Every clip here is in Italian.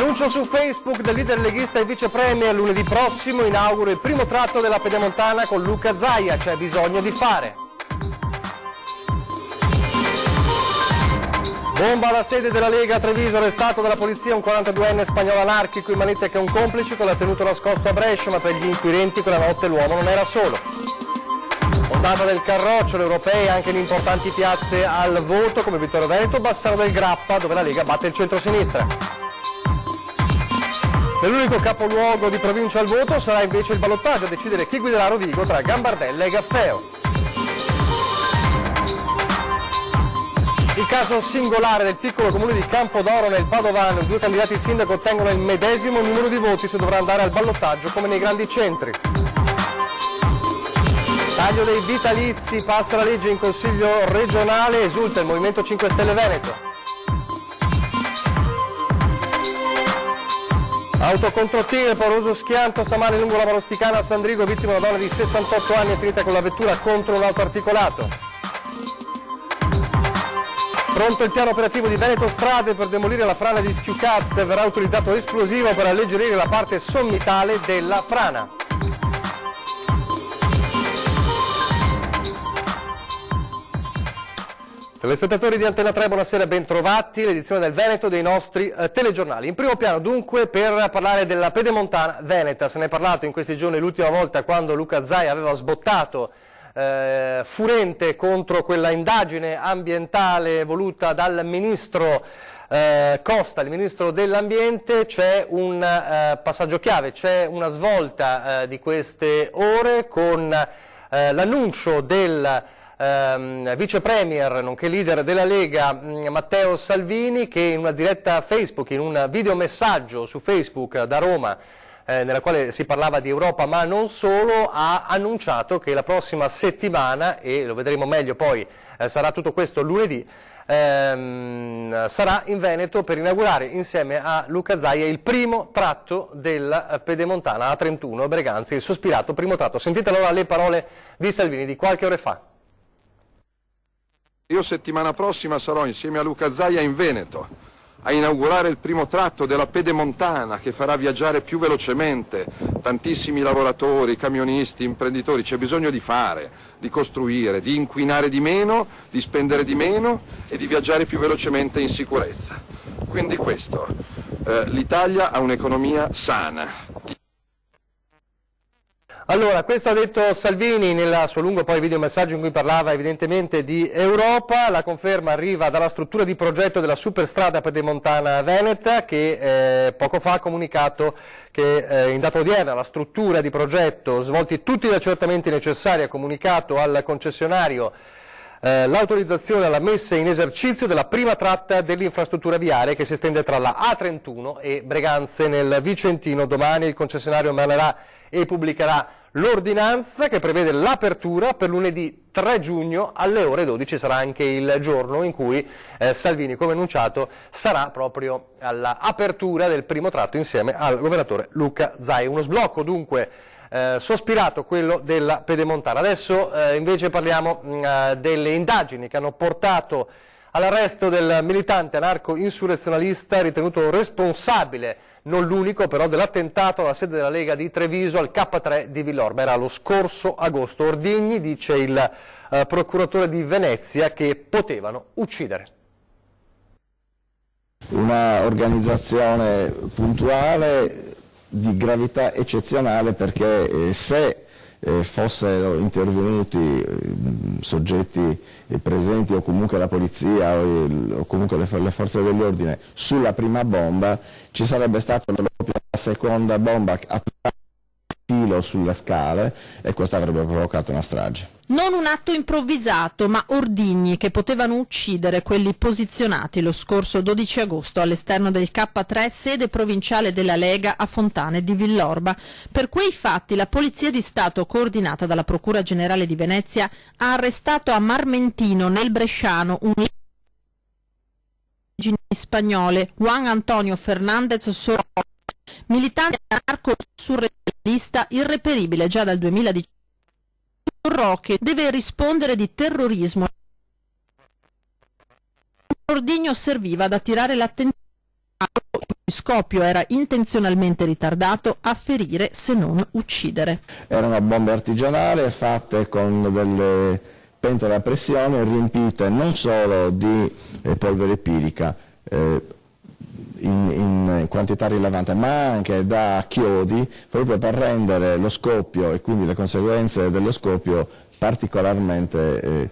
Annuncio su Facebook del leader leghista e vice premier: lunedì prossimo inauguro il primo tratto della Pedemontana con Luca Zaia, c'è bisogno di fare. Bomba alla sede della Lega a Treviso, arrestato dalla polizia un 42enne spagnolo anarchico in manette che è un complice con la tenuto nascosto a Brescia, ma per gli inquirenti quella notte l'uomo non era solo. Ondata del Carroccio, le europee anche in importanti piazze al voto come Vittorio Veneto, Bassano del Grappa, dove la Lega batte il centrosinistra. Nell'unico capoluogo di provincia al voto sarà invece il ballottaggio a decidere chi guiderà Rovigo tra Gambardella e Gaffeo. Il caso singolare del piccolo comune di Campodoro nel Padovano: i due candidati sindaco ottengono il medesimo numero di voti, si dovrà andare al ballottaggio come nei grandi centri. Taglio dei vitalizi, passa la legge in Consiglio regionale, esulta il Movimento 5 Stelle Veneto. Autocontrottine, pauroso schianto stamane lungo la Marosticana a Sandrigo, vittima una donna di 68 anni, è finita con la vettura contro un autoarticolato. Pronto il piano operativo di Veneto Strade per demolire la frana di Schiucazze, verrà utilizzato esplosivo per alleggerire la parte sommitale della frana. Telespettatori di Antena 3, buonasera, ben trovati, l'edizione del Veneto dei nostri telegiornali. In primo piano dunque per parlare della Pedemontana veneta, se ne è parlato in questi giorni, l'ultima volta quando Luca Zaia aveva sbottato furente contro quella indagine ambientale voluta dal ministro Costa, il ministro dell'ambiente. C'è un passaggio chiave, c'è una svolta di queste ore con l'annuncio del vice premier nonché leader della Lega Matteo Salvini, che in una diretta Facebook, in un videomessaggio su Facebook da Roma nella quale si parlava di Europa ma non solo, ha annunciato che la prossima settimana, e lo vedremo meglio poi, sarà tutto questo lunedì, sarà in Veneto per inaugurare insieme a Luca Zaia il primo tratto della Pedemontana A31 Breganze, il sospirato primo tratto. Sentite allora le parole di Salvini di qualche ora fa. Io settimana prossima sarò insieme a Luca Zaia in Veneto a inaugurare il primo tratto della Pedemontana, che farà viaggiare più velocemente tantissimi lavoratori, camionisti, imprenditori. C'è bisogno di fare, di costruire, di inquinare di meno, di spendere di meno e di viaggiare più velocemente in sicurezza. Quindi questo, l'Italia ha un'economia sana. Allora, questo ha detto Salvini nel suo lungo poi videomessaggio in cui parlava evidentemente di Europa. La conferma arriva dalla struttura di progetto della superstrada pedemontana veneta, che poco fa ha comunicato che in data odierna la struttura di progetto, svolti tutti gli accertamenti necessari, ha comunicato al concessionario l'autorizzazione alla messa in esercizio della prima tratta dell'infrastruttura viaria che si estende tra la A31 e Breganze nel Vicentino. Domani il concessionario emanerà e pubblicherà l'ordinanza che prevede l'apertura per lunedì 3 giugno alle ore 12, sarà anche il giorno in cui Salvini, come annunciato, sarà proprio all'apertura del primo tratto insieme al governatore Luca Zaia. Uno sblocco dunque sospirato, quello della Pedemontana. Adesso invece parliamo delle indagini che hanno portato all'arresto del militante anarco-insurrezionalista ritenuto responsabile, non l'unico però, dell'attentato alla sede della Lega di Treviso al K3 di Villorba. Era lo scorso agosto. Ordigni, dice il procuratore di Venezia, che potevano uccidere. Una organizzazione puntuale di gravità eccezionale, perché se fossero intervenuti soggetti presenti o comunque la polizia o comunque le forze dell'ordine sulla prima bomba, ci sarebbe stata la seconda bomba a filo sulle scale e questo avrebbe provocato una strage. Non un atto improvvisato, ma ordigni che potevano uccidere quelli posizionati lo scorso 12 agosto all'esterno del K3, sede provinciale della Lega a Fontane di Villorba. Per quei fatti la Polizia di Stato, coordinata dalla Procura Generale di Venezia, ha arrestato a Marmentino, nel Bresciano, un origini spagnole, Juan Antonio Fernandez Soro, militante anarco-surrealista irreperibile già dal 2018. Roque deve rispondere di terrorismo. Ordigno serviva ad attirare l'attenzione scoppio era intenzionalmente ritardato a ferire se non uccidere. Erano bombe artigianali fatte con delle pentole a pressione riempite non solo di polvere pirica in quantità rilevante, ma anche da chiodi, proprio per rendere lo scoppio e quindi le conseguenze dello scoppio particolarmente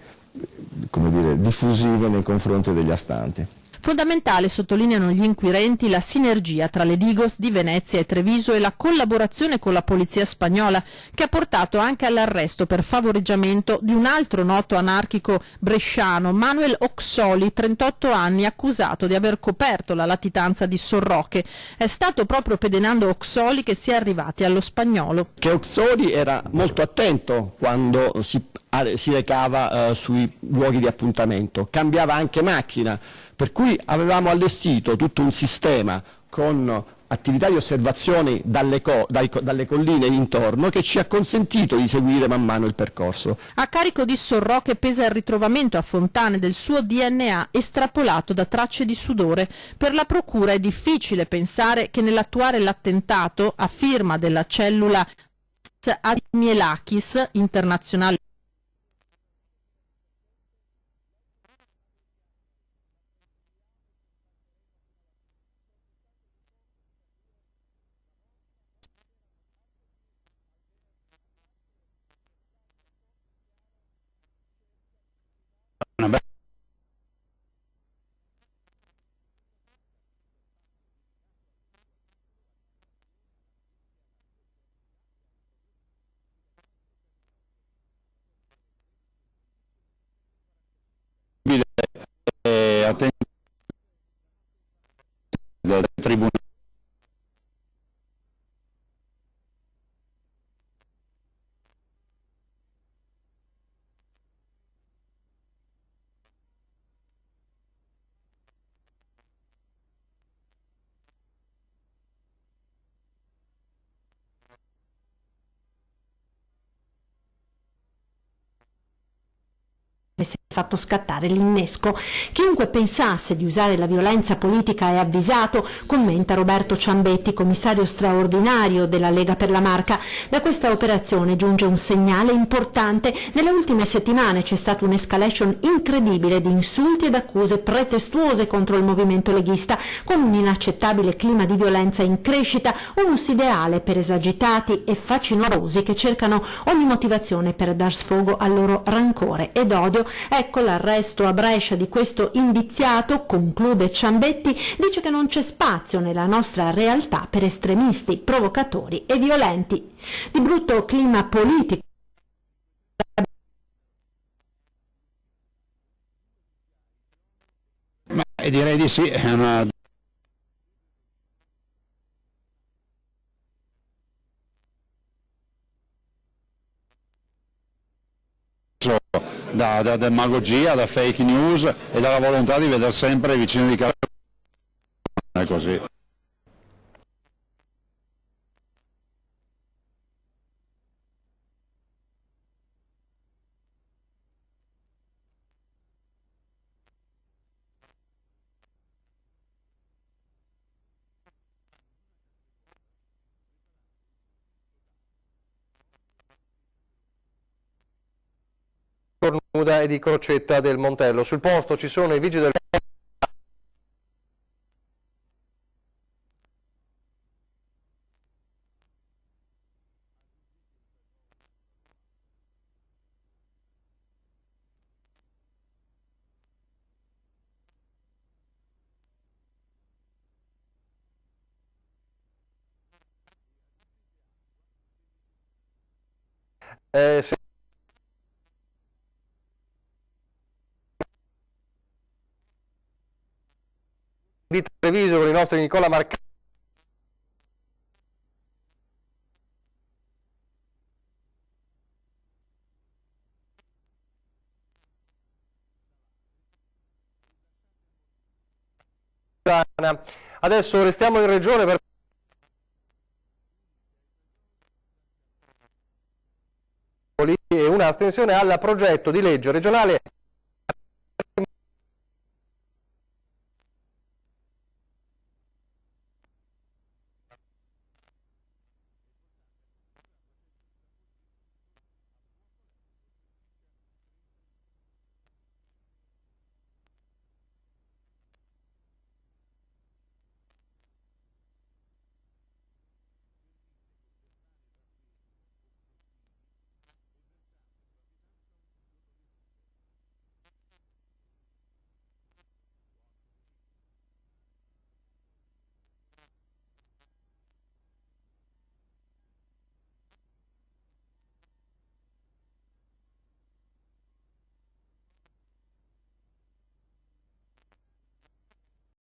come dire, diffusive nei confronti degli astanti. Fondamentale, sottolineano gli inquirenti, la sinergia tra le Digos di Venezia e Treviso e la collaborazione con la polizia spagnola, che ha portato anche all'arresto per favoreggiamento di un altro noto anarchico bresciano, Manuel Oxoli, 38 anni, accusato di aver coperto la latitanza di Sorroche. È stato proprio pedinando Oxoli che si è arrivati allo Spagnolo. Che Oxoli era molto attento quando si recava sui luoghi di appuntamento, cambiava anche macchina, per cui avevamo allestito tutto un sistema con attività di osservazione dalle colline intorno che ci ha consentito di seguire man mano il percorso. A carico di Sorroche pesa il ritrovamento a Fontane del suo DNA estrapolato da tracce di sudore. Per la procura è difficile pensare che nell'attuare l'attentato, a firma della cellula Admielakis internazionale del tribunale. Avesse fatto scattare l'innesco. Chiunque pensasse di usare la violenza politica è avvisato, commenta Roberto Ciambetti, commissario straordinario della Lega per la Marca. Da questa operazione giunge un segnale importante. Nelle ultime settimane c'è stata un'escalation incredibile di insulti ed accuse pretestuose contro il movimento leghista, con un inaccettabile clima di violenza in crescita, unos ideale per esagitati e facinorosi che cercano ogni motivazione per dar sfogo al loro rancore ed odio. Ecco l'arresto a Brescia di questo indiziato, conclude Ciambetti, dice che non c'è spazio nella nostra realtà per estremisti, provocatori e violenti. Di brutto clima politico. Direi di sì, è una da demagogia, da fake news e dalla volontà di vedere sempre vicino di casa. È così. Cornuda e di Crocetta del Montello. Sul posto ci sono i vigili del di Treviso con i nostri Nicola Marcani. Adesso restiamo in regione per e una astensione al progetto di legge regionale